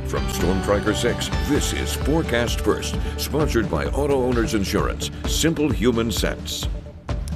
From Storm Tracker 6, this is Forecast First, sponsored by Auto Owners Insurance. Simple human sense.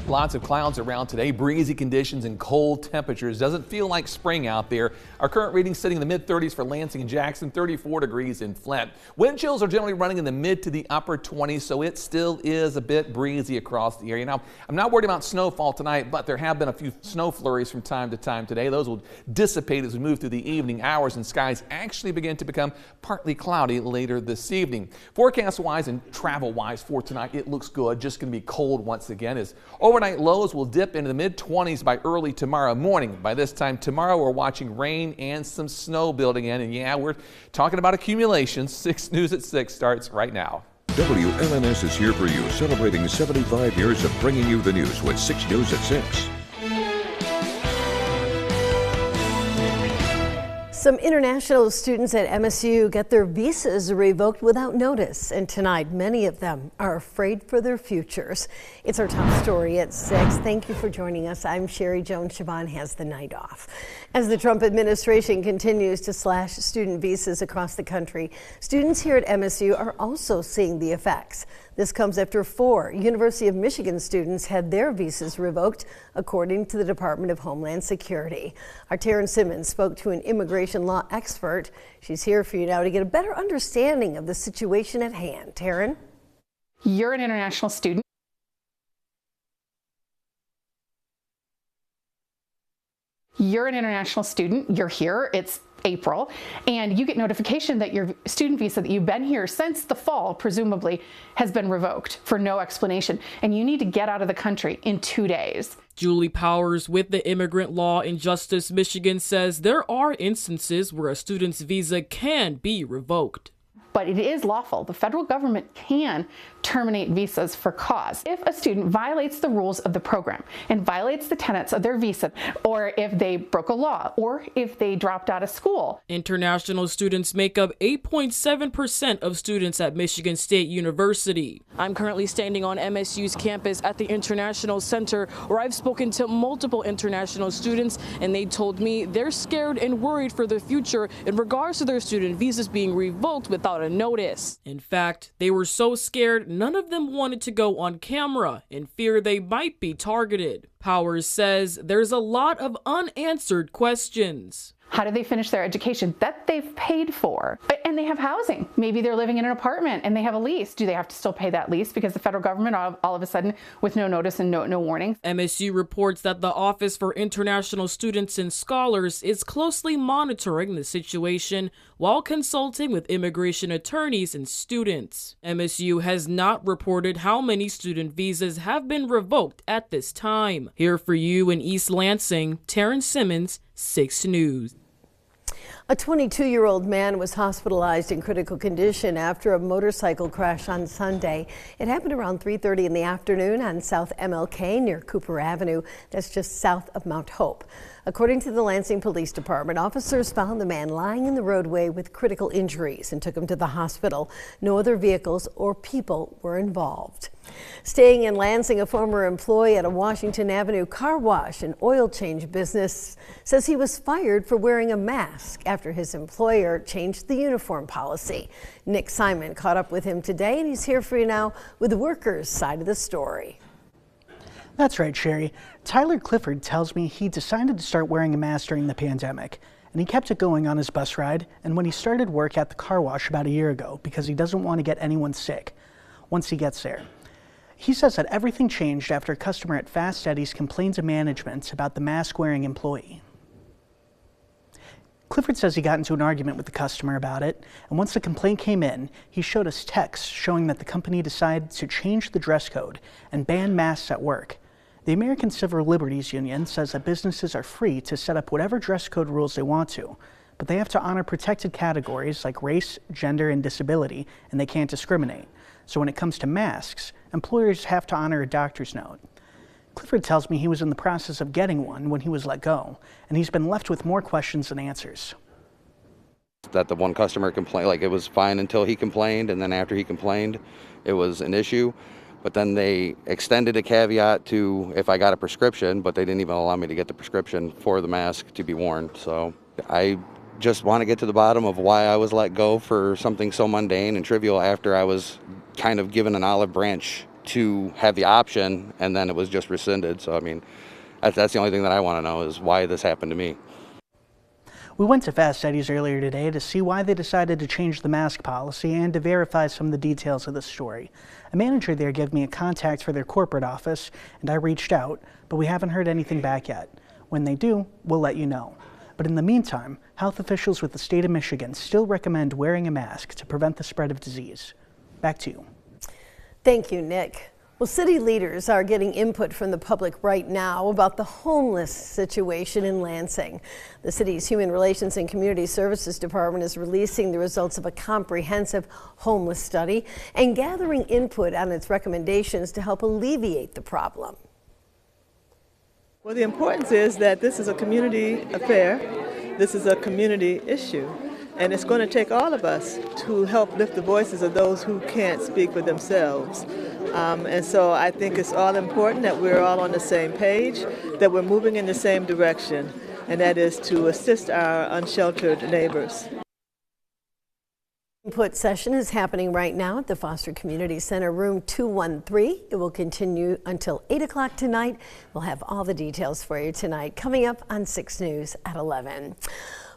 Lots of clouds around today, breezy conditions and cold temperatures. Doesn't feel like spring out there. Our current reading sitting in the mid-30s for Lansing and Jackson, 34 degrees in Flint. Wind chills are generally running in the mid to the upper 20s, so it still is a bit breezy across the area. Now, I'm not worried about snowfall tonight, but there have been a few snow flurries from time to time today. Those will dissipate as we move through the evening hours, and skies actually begin to become partly cloudy later this evening. Forecast-wise and travel-wise for tonight, it looks good. Just going to be cold once again as overnight lows will dip into the mid-20s by early tomorrow morning. By this time tomorrow, we're watching rain and some snow building in. And yeah, we're talking about accumulations. 6 News at 6 starts right now. WLNS is here for you, celebrating 75 years of bringing you the news with 6 News at 6. Some international students at MSU get their visas revoked without notice, and tonight many of them are afraid for their futures. It's our top story at 6. Thank you for joining us. I'm Sherry Jones. Siobhan has the night off. As the Trump administration continues to slash student visas across the country, students here at MSU are also seeing the effects. This comes after 4 University of Michigan students had their visas revoked, according to the Department of Homeland Security. Our Taryn Simmons spoke to an immigration law expert. She's here for you now to get a better understanding of the situation at hand. Taryn? You're an international student. You're here. It's April, and you get notification that your student visa that you've been here since the fall, presumably, has been revoked for no explanation, and you need to get out of the country in 2 days. Julie Powers with the Immigrant Law and Justice Michigan says there are instances where a student's visa can be revoked. But it is lawful. The federal government can terminate visas for cause. If a student violates the rules of the program and violates the tenets of their visa, or if they broke a law, or if they dropped out of school. International students make up 8.7% of students at Michigan State University. I'm currently standing on MSU's campus at the International Center, where I've spoken to multiple international students, and they told me they're scared and worried for their future in regards to their student visas being revoked without a notice. In fact, they were so scared none of them wanted to go on camera in fear they might be targeted. Powers says there's a lot of unanswered questions. How do they finish their education that they've paid for? And they have housing. Maybe they're living in an apartment and they have a lease. Do they have to still pay that lease because the federal government all of a sudden, with no notice and no warning? MSU reports that the Office for International Students and Scholars is closely monitoring the situation while consulting with immigration attorneys and students. MSU has not reported how many student visas have been revoked at this time. Here for you in East Lansing, Taryn Simmons, 6 News. A 22-year-old man was hospitalized in critical condition after a motorcycle crash on Sunday. It happened around 3:30 in the afternoon on South MLK near Cooper Avenue. That's just south of Mount Hope. According to the Lansing Police Department, officers found the man lying in the roadway with critical injuries and took him to the hospital. No other vehicles or people were involved. Staying in Lansing, a former employee at a Washington Avenue car wash and oil change business says he was fired for wearing a mask after his employer changed the uniform policy. Nick Simon caught up with him today, and he's here for you now with the workers' side of the story. That's right, Sherry. Tyler Clifford tells me he decided to start wearing a mask during the pandemic, and he kept it going on his bus ride and when he started work at the car wash about a year ago because he doesn't want to get anyone sick once he gets there. He says that everything changed after a customer at Fast Eddie's complained to management about the mask-wearing employee. Clifford says he got into an argument with the customer about it, and once the complaint came in, he showed us texts showing that the company decided to change the dress code and ban masks at work. The American Civil Liberties Union says that businesses are free to set up whatever dress code rules they want to, but they have to honor protected categories like race, gender, and disability, and they can't discriminate. So when it comes to masks, employers have to honor a doctor's note. Clifford tells me he was in the process of getting one when he was let go, and he's been left with more questions than answers. That the one customer complained, like it was fine until he complained, and then after he complained, it was an issue. But then they extended a caveat to if I got a prescription, but they didn't even allow me to get the prescription for the mask to be worn. So I just want to get to the bottom of why I was let go for something so mundane and trivial after I was kind of given an olive branch to have the option, and then it was just rescinded. So, I mean, that's the only thing that I want to know is why this happened to me. We went to Fast Eddie's earlier today to see why they decided to change the mask policy and to verify some of the details of the story. A manager there gave me a contact for their corporate office, and I reached out, but we haven't heard anything back yet. When they do, we'll let you know. But in the meantime, health officials with the state of Michigan still recommend wearing a mask to prevent the spread of disease. Back to you. Thank you, Nick. Well, city leaders are getting input from the public right now about the homeless situation in Lansing. The city's Human Relations and Community Services Department is releasing the results of a comprehensive homeless study and gathering input on its recommendations to help alleviate the problem. Well, the importance is that this is a community affair. This is a community issue. And it's going to take all of us to help lift the voices of those who can't speak for themselves. And so I think it's all important that we're all on the same page, that we're moving in the same direction, and that is to assist our unsheltered neighbors. Input session is happening right now at the Foster Community Center, room 213. It will continue until 8 o'clock tonight. We'll have all the details for you tonight, coming up on 6 News at 11.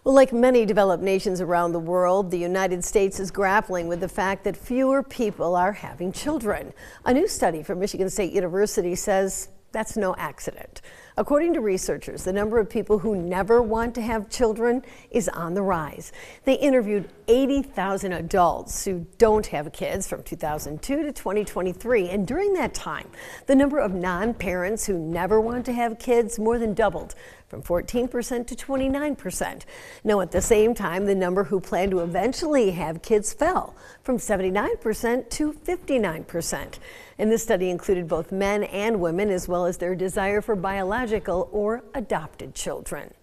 Well, like many developed nations around the world, the United States is grappling with the fact that fewer people are having children. A new study from Michigan State University says that's no accident. According to researchers, the number of people who never want to have children is on the rise. They interviewed 80,000 adults who don't have kids from 2002 to 2023. And during that time, the number of non-parents who never want to have kids more than doubled, from 14% to 29%. Now, at the same time, the number who plan to eventually have kids fell from 79% to 59%. And this study included both men and women, as well as their desire for biological or adopted children.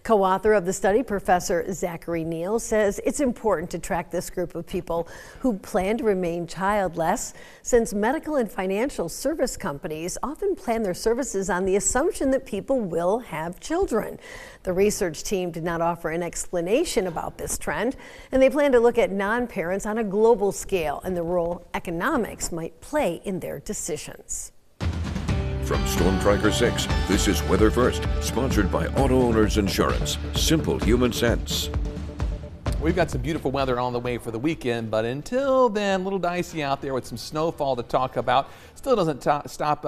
Co-author of the study, Professor Zachary Neal, says it's important to track this group of people who plan to remain childless, since medical and financial service companies often plan their services on the assumption that people will have children. The research team did not offer an explanation about this trend, and they plan to look at non-parents on a global scale and the role economics might play in their decisions. From Storm Tracker 6, this is Weather First, sponsored by Auto Owners Insurance. Simple human sense. We've got some beautiful weather on the way for the weekend, but until then, a little dicey out there with some snowfall to talk about. Still doesn't stop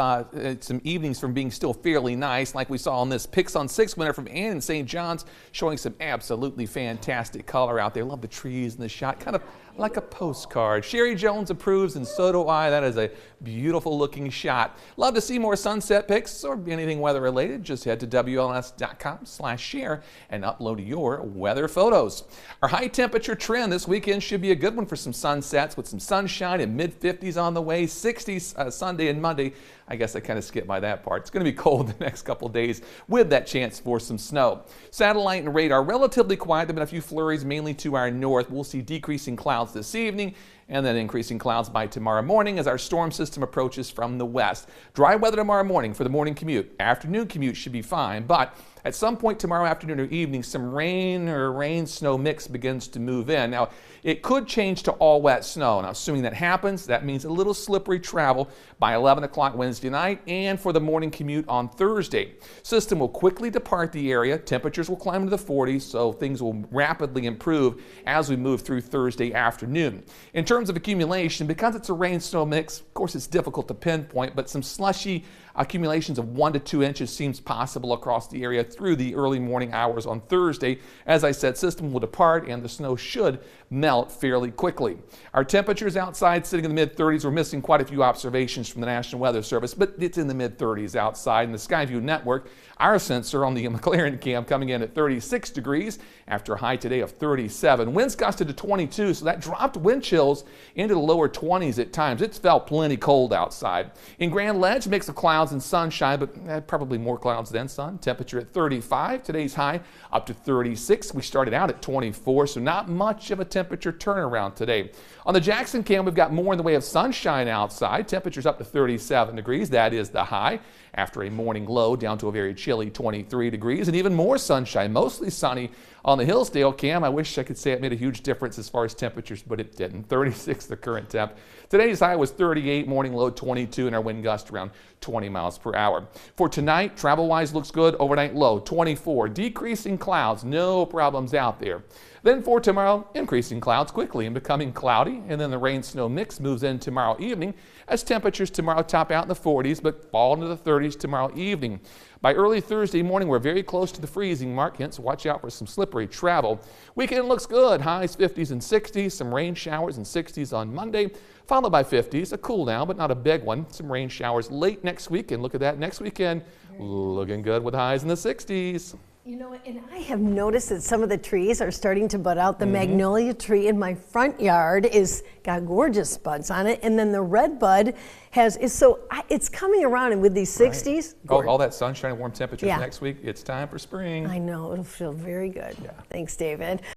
some evenings from being still fairly nice, like we saw on this Picks on 6 winner from Ann in St. John's, showing some absolutely fantastic color out there. Love the trees and the shot, kind of like a postcard. Sherry Jones approves, and so do I. That is a beautiful looking shot. Love to see more sunset pics or anything weather related. Just head to WLS.com/share and upload your weather photos. Our high temperature trend this weekend should be a good one for some sunsets with some sunshine and mid-50s on the way. 60s Sunday and Monday. I guess I kind of skipped by that part. It's going to be cold the next couple days with that chance for some snow. Satellite and radar relatively quiet. There have been a few flurries mainly to our north. We'll see decreasing clouds this evening and then increasing clouds by tomorrow morning as our storm system approaches from the west. Dry weather tomorrow morning for the morning commute. Afternoon commute should be fine, but at some point tomorrow afternoon or evening, some rain or rain-snow mix begins to move in. Now, it could change to all wet snow. Now, assuming that happens, that means a little slippery travel by 11 o'clock Wednesday night and for the morning commute on Thursday. System will quickly depart the area. Temperatures will climb into the 40s, so things will rapidly improve as we move through Thursday afternoon. In terms of accumulation, because it's a rain-snow mix, of course, it's difficult to pinpoint, but some slushy accumulations of 1 to 2 inches seems possible across the area through the early morning hours on Thursday. As I said, system will depart and the snow should melt fairly quickly. Our temperatures outside sitting in the mid-30s. We're missing quite a few observations from the National Weather Service, but it's in the mid-30s outside. In the Skyview network, our sensor on the McLaren cam coming in at 36 degrees after a high today of 37. Winds gusted to 22, so that dropped wind chills into the lower 20s at times. It's felt plenty cold outside. In Grand Ledge, mix of clouds clouds and sunshine, but probably more clouds than sun. Temperature at 35. Today's high up to 36. We started out at 24, so not much of a temperature turnaround today. On the Jackson cam, we've got more in the way of sunshine outside. Temperatures up to 37 degrees. That is the high after a morning low down to a very chilly 23 degrees, and even more sunshine, mostly sunny on the Hillsdale cam. I wish I could say it made a huge difference as far as temperatures, but it didn't. 36 the current temp. Today's high was 38, morning low 22, and our wind gust around 20 miles per hour. For tonight, travel-wise looks good. Overnight low 24, decreasing clouds, no problems out there. Then for tomorrow, increasing clouds quickly and becoming cloudy, and then the rain-snow mix moves in tomorrow evening as temperatures tomorrow top out in the 40s but fall into the 30s tomorrow evening. By early Thursday morning, we're very close to the freezing mark, hence watch out for some slippery travel. Weekend looks good, highs 50s and 60s, some rain showers and 60s on Monday, followed by 50s, a cool down but not a big one. Some rain showers late next week, and look at that next weekend, looking good with highs in the 60s. You know, and I have noticed that some of the trees are starting to bud out. The magnolia tree in my front yard is got gorgeous buds on it, and then the red bud it's coming around, and with these 60s. Oh, all that sunshine and warm temperatures next week, it's time for spring. I know, it'll feel very good. Yeah. Thanks, David.